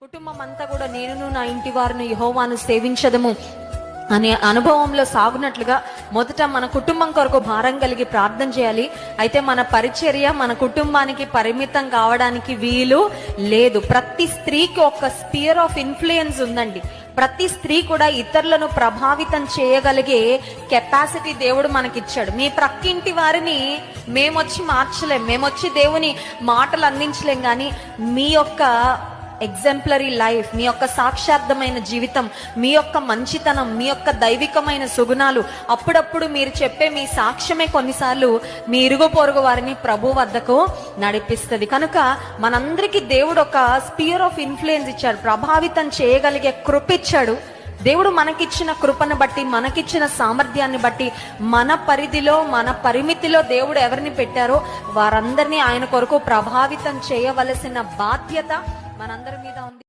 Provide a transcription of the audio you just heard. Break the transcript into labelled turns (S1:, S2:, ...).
S1: కుటుంబం అంతా కూడా నేనును నా ఇంటి వారిని యెహోవాను సేవించదము అనే అనుభవంలో సాగునట్లుగా మొదట మన కుటుంబం కొరకు భారం కలిగి ప్రార్థన చేయాలి. అయితే మన పరిచర్య మన కుటుంబానికి పరిమితం కావడానికి వీలు లేదు. ప్రతి స్త్రీకి ఒక స్పియర్ ఆఫ్ ఇన్ఫ్లుయెన్స్ ఉందండి. ప్రతి స్త్రీ కూడా ఇతరులను ప్రభావితం చేయగలిగే కెపాసిటీ దేవుడు మనకిచ్చాడు. మీ ప్రక్కింటి వారిని మేమొచ్చి మార్చలేం, మేమొచ్చి దేవుని మాటలు అందించలేం, కానీ మీ యొక్క ఎగ్జాంపులరీ లైఫ్, మీ యొక్క సాక్షార్థమైన జీవితం, మీ యొక్క మంచితనం, మీ యొక్క దైవికమైన సుగుణాలు, అప్పుడప్పుడు మీరు చెప్పే మీ సాక్ష్యమే కొన్నిసార్లు మీ ఇరుగు పొరుగు వారిని ప్రభు వద్దకు నడిపిస్తుంది. కనుక మనందరికీ దేవుడు ఒక స్పియర్ ఆఫ్ ఇన్ఫ్లుయెన్స్ ఇచ్చాడు, ప్రభావితం చేయగలిగే కృప ఇచ్చాడు. దేవుడు మనకిచ్చిన కృపను బట్టి, మనకిచ్చిన సామర్థ్యాన్ని బట్టి, మన పరిధిలో మన పరిమితిలో దేవుడు ఎవరిని పెట్టారో వారందరినీ ఆయన కొరకు ప్రభావితం చేయవలసిన బాధ్యత మనందరి మీద ఉంది.